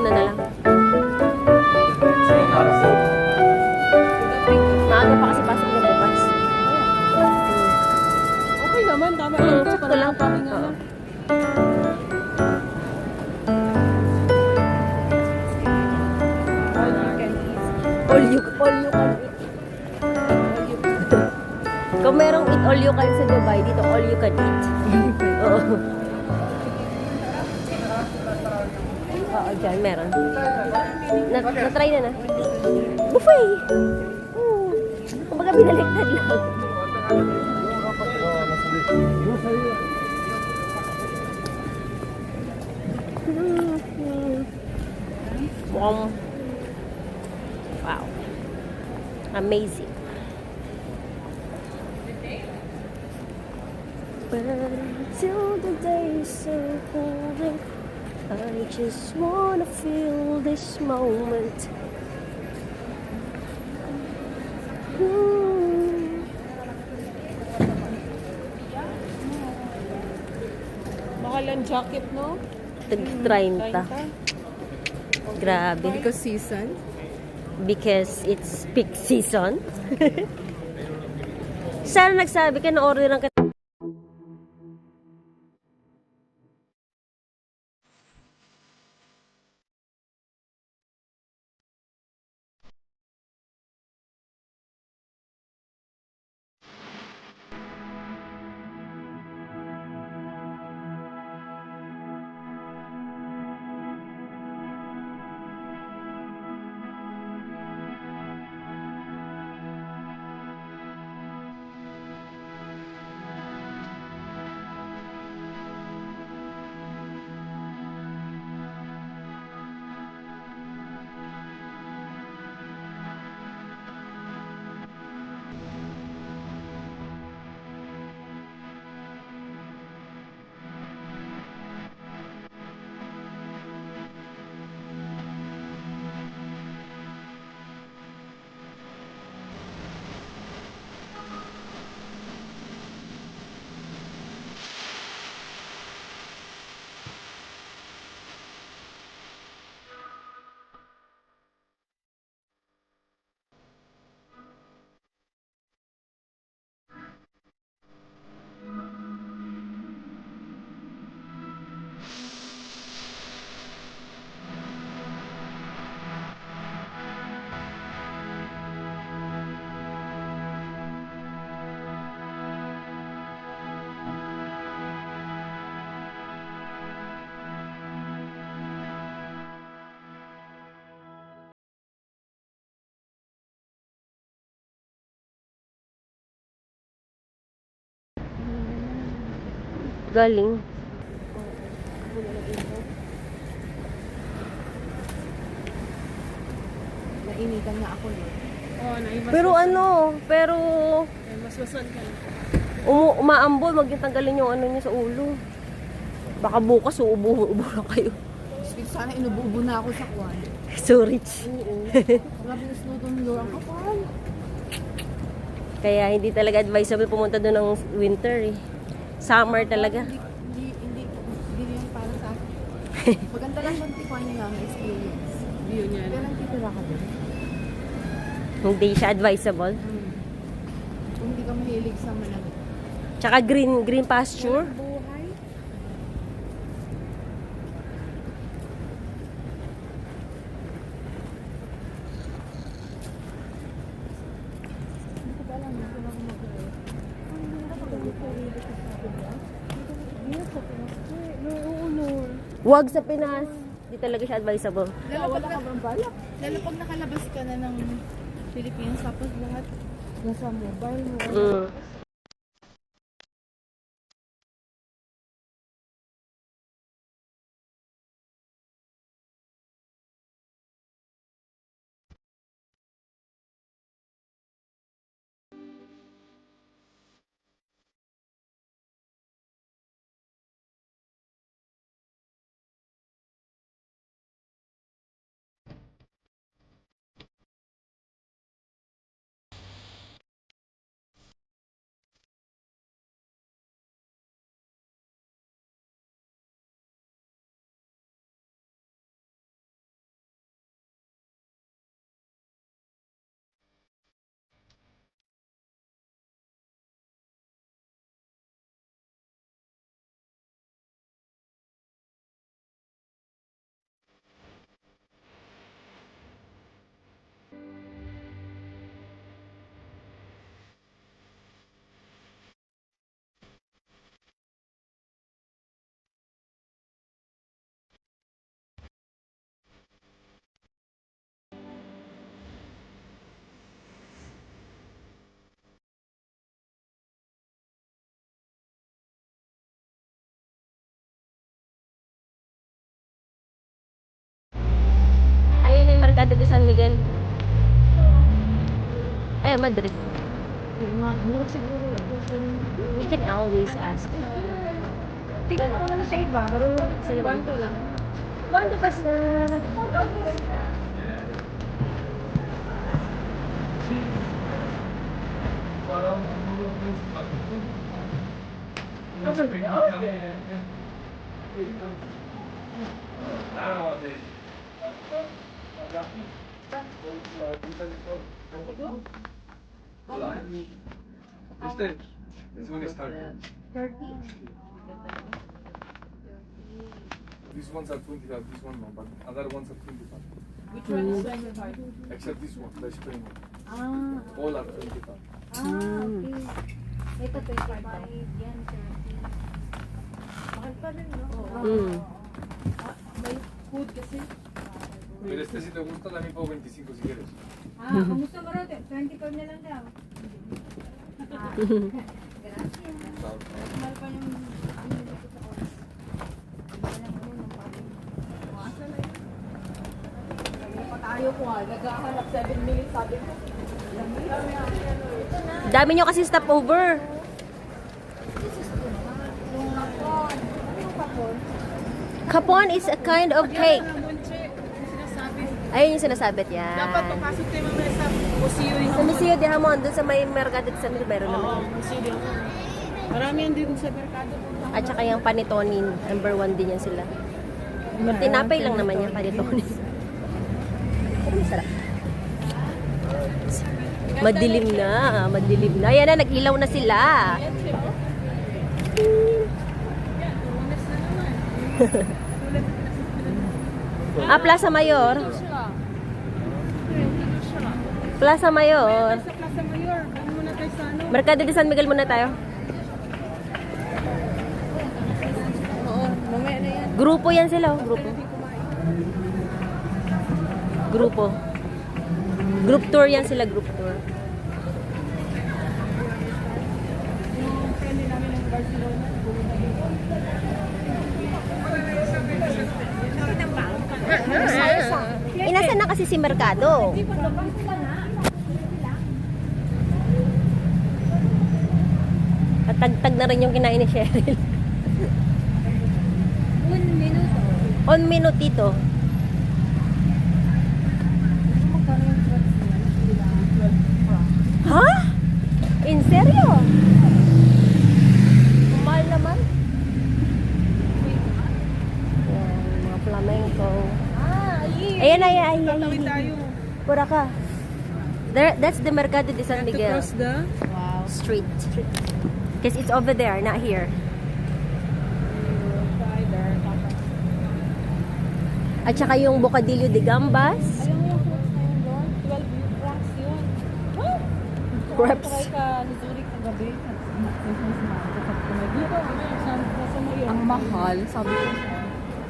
ano na lang. Maaga pa kasi pasok na bukas. Okay naman, tama lang to. Sakto Para lang. makapahinga Oo. lang. All you can eat. All you can eat. Kung merong eat all you can sa Dubai, dito all you can eat. Oo. Oo, dyan meron. Na-try na. Buffet! Kumbaga binaliktad lang. Mukhang... Wow. Amazing. But until the day is so golden, I just wanna feel this moment. Mahal ang jacket, no? Tag-30. Grabe. Because season. Because it's peak season. Sana nagsabi ka na orderan ka. Galing. Nainitan na ako, no? Oo, Pero pero Maswasan ka na. umaambol, magtanggalin yung ano niya sa ulo. Baka bukas uubo na kayo. Sana inububo na ako sa kwan. So rich. Oo. Grabe na snow doon, Lord. Ang kapal. Kaya hindi talaga advisable pumunta doon ng winter eh. Summer talaga. Hindi yan para sa akin. Maganda lang kung tikwan niya ang experience. View niya. Kaya lang titira ka doon. Hindi siya advisable. Kung hindi ka mahilig sa malamig. Tsaka green pasture. Buhay. Hindi ko ba alam kung ako mag-uwi. Huwag sa Pinas. Hindi talaga siya advisable. Wala ka bang balak? Lalo pag nakalabas ka na ng Philippines, tapos lahat nasa mobile mo. Mm. de San Miguel. Ay, Madrid. We can always ask. Tingnan mo na sa iba. Sa iba. Banto lang. Bando pa sa... Este, es un start. These ones are 25, this one no, but other ones are 25. Which one is 25? Except this one, the spring one. Ah, All are 25. okay. Ito 25. Yan, 30. Mahal pa rin, no? Mm. May food kasi. Pero este si te gusta también puedo 25 si quieres. Kung gusto mo rin, 25 na lang daw. Mahal pa yung dito sa oras. Pa tayo ko naghahanap 7 minutes sabi ko. Dami nyo kasi stopover. Kapon is a kind of cake. Ayun yung sinasabit yan. Dapat papasok tayo mamaya sa museo yung Sa Museo de Hamon, doon sa may Mercado de San Miguel, meron naman. museo yung marami yan din sa merkado. At saka yung panitonin, number 1 din yan sila. Tinapay lang naman yan, panitonin. Pero masarap. Madilim na, madilim na. Ayan na, nag-ilaw na sila. Plaza Mayor. Plaza Mayor. Sa Plaza Mayor, ano muna tayo sa ano? Mercado de San Miguel muna tayo. Oo, mamaya na yan. Grupo yan sila, oh. Grupo. Grupo. Group tour yan sila, group tour. Yung friend namin ng Barcelona, pumunta dito. Inasan na kasi si Mercado. At tagtag na rin yung kinain ni Cheryl. 1 minuto. On minutito. Magkano yung drugs nila? 12 francs. Ha? In seryo? Mahal naman. Yan, mga flamenco. Ayan, ayan, ayan. Tatawid tayo. Pura ka. There, that's the Mercado de San To Miguel cross the Street. Because it's over there, not here. rider. At saka yung Bocadillo de Gambas. Alam mo yung fruits na yun doon? 12 francs yun. Crepes. Try ka ni Zurich kagabi. Ang mahal, sabi ko.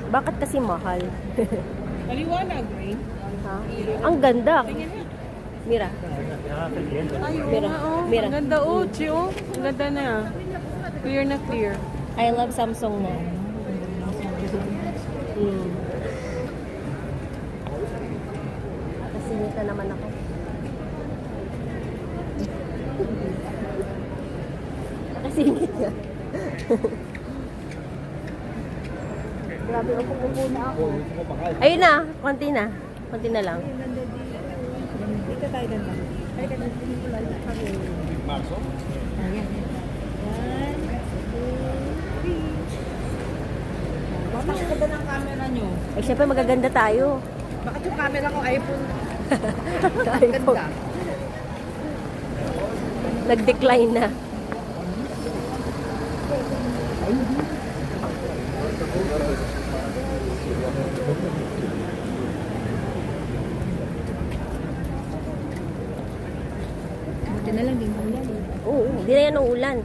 Bakit kasi mahal? Maliwanag, Ray. Ha? Ang ganda. Tingin niya. Mira. Ay, Mira. oh. Mira. Ang ganda, oh. Chi, oh. Ang ganda na. Clear na clear. I love Samsung na. Mm. Nasinita naman ako. Nakasingit ka. Grabe, upo na ako. Ayun na, konti na. Konti na lang. Dito tayo din lang. Ay, kagabi ko lang kami. Marzo? Ayan. 1, 2, 3. Bakit ang ganda ng camera nyo? Eh, syempre magaganda tayo. Bakit yung camera ko iPhone? iPhone. Ganda. Nag-decline na. Buti na lang din ulan. Oo, hindi na yan ang ulan.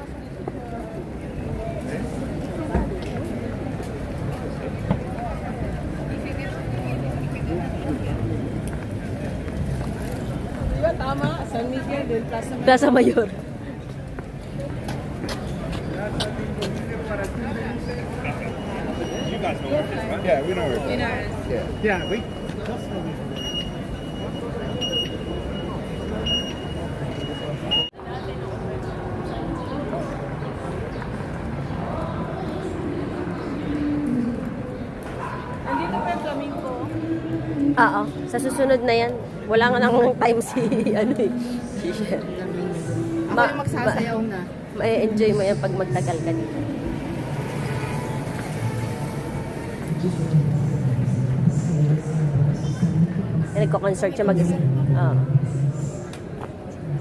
Diba tama? San Miguel del Plaza Mayor. Plaza Mayor. Yeah, we know where. Pinares. Yeah, wait. Oo, sa susunod na yan. Wala nga nang time si, ano eh, si Chef. Ako Ma- yung magsasayaw na. May-enjoy mo yan pag magtagal ka dito. Nagko-concert siya mag-isa. Oo.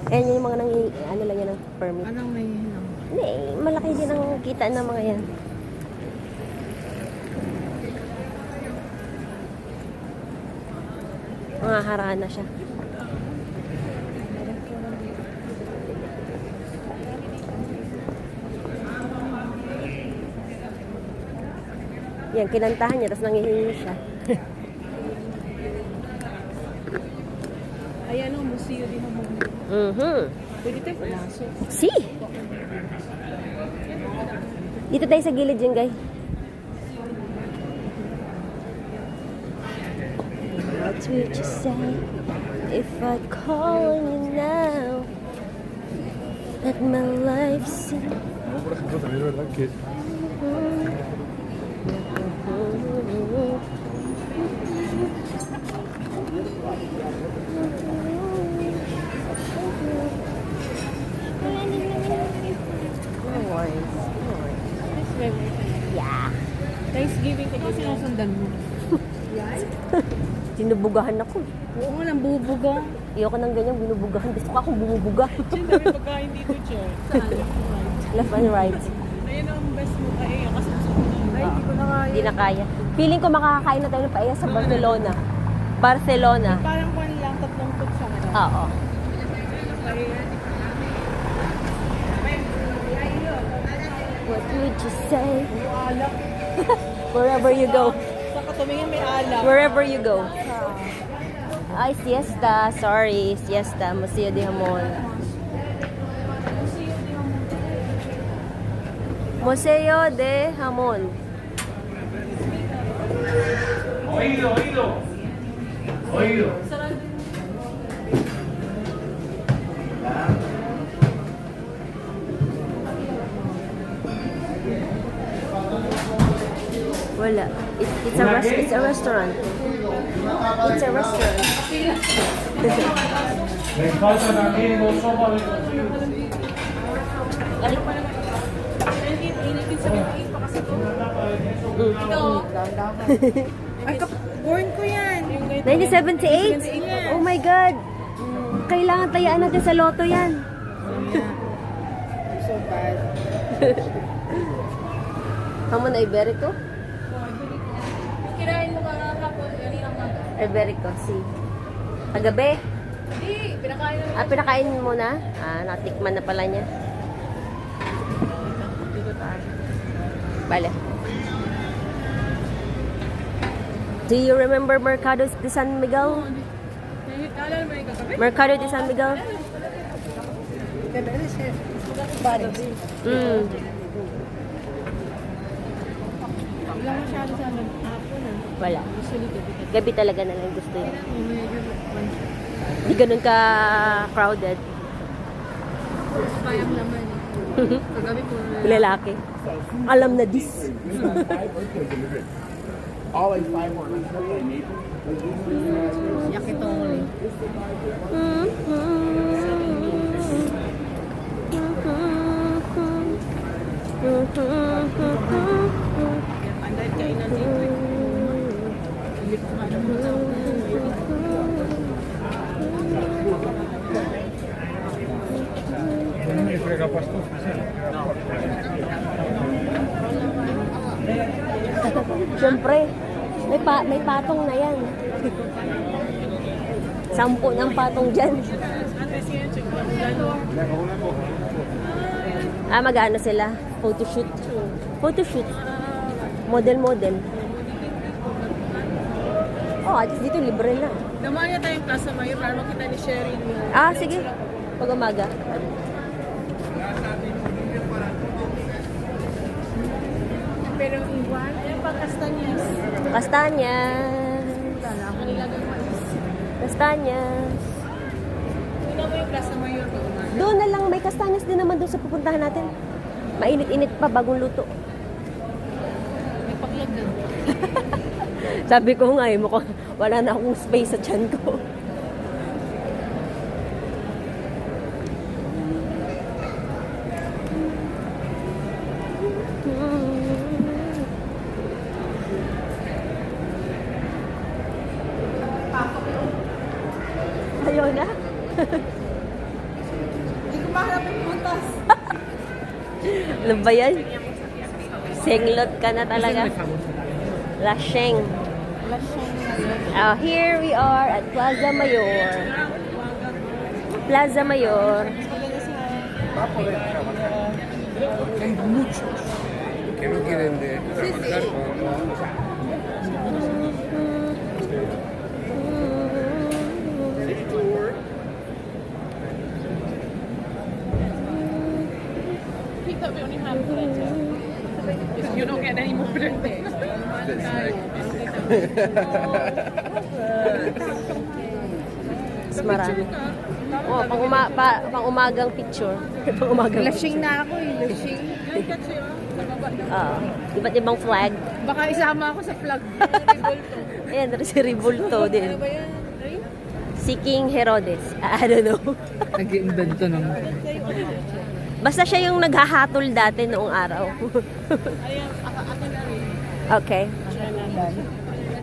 Ayan yung mga ano lang yan ng permit. Anong may hinang? Hindi, malaki din ang kita ng mga yan. Mga harana siya. Yan, kinantahan niya, tapos nangihingi siya. Ayan o, museo din ang mga. Pwede tayo pumasok. Si! Dito tayo sa gilid yun, guys. What would you say if I call you now? That my life's in... No, por ejemplo, también es verdad que No worries. No worries. Yeah. Thanksgiving ka kasi sinusundan mo. Sinubugahan ako. Oo nga, nang bubuga. Ayoko ng ganyan, binubugahan. Gusto ko akong bumubuga. Siyempre, may pagkain dito, Che. Left and right. Ayun ang best mo kaya kasi ay, hindi ko na kaya. Hindi na kaya. Feeling ko makakakain na tayo ng paella sa Barcelona. Barcelona. Parang kwan lang, 3 kutsara. Oo. What would you say? Alak. Wherever you go. Sa katumingin may alak. Wherever you go. Ay, siesta. Sorry. Siesta. Museo de Hamon. Museo de Hamon. Oído, oído. Oído. Wala. It's a restaurant. It's a restaurant. Me falta también dos sopas de cocido. Ay, born ko yan. 1978? Oh my God! Kailangan tayaan natin sa loto yan. So bad. Hamon Iberico? Kirain mo ka nga kapon. Kanina nga. Iberico, si. Kagabi? Hindi, pinakain namin. Pinakain mo na? Natikman na pala niya. Dito tayo. Bale. Do you remember Mercado de San Miguel? Alala mo yung kagabi? Mercado de San Miguel? Mm. Wala masyado sa amin. Hapon ah. Wala. Usually gabi. Gabi talaga na lang gusto yun. Medyo Hindi ganun ka crowded. kayang naman. Kagabi ko na. Lalaki. Alam na this. All like 5 more. Yakitori. Panday kain na dito. Ulit ko nga naman. No me frega pasto. Siyempre, may patong na yan. 10 ng patong dyan. Mag-ano sila? Photoshoot. Photoshoot. Model-model. At least dito libre na. Naman niya tayong Plaza Mayor para makita ni Sherry yung... Sige. Pag umaga. Pero iwan, pa Castanyas. Kastanyas. Manilagang mais. Kastanyas. Tingnan mo yung Plaza Mayor pag umaga. Doon na lang, may kastanyas din naman doon sa pupuntahan natin. Mainit-init pa, bagong luto. May paklag na. Sabi ko nga eh, mukhang wala na akong space sa tiyan ko. Ayaw na? Hindi ko mahanap yung puntas. Ano ba yan? Senglot ka na talaga. Lasheng. Here we are at Plaza Mayor. Plaza Mayor. Va a poder trabajar. Porque hay muchos que no quieren trabajar con... You don't get any more birthday. Mas marami. Oh, pang umagang picture. Pang umagang Lashing na ako eh, lashing. Iba't ibang flag. Baka isama ako sa vlog. Ayan, si Ribulto din. Ano ba yan? Seeking Herodes. I don't know. Nag-invento ng... Basta siya yung naghahatol dati noong araw. Ayan, ako na rin. Okay. Siya na.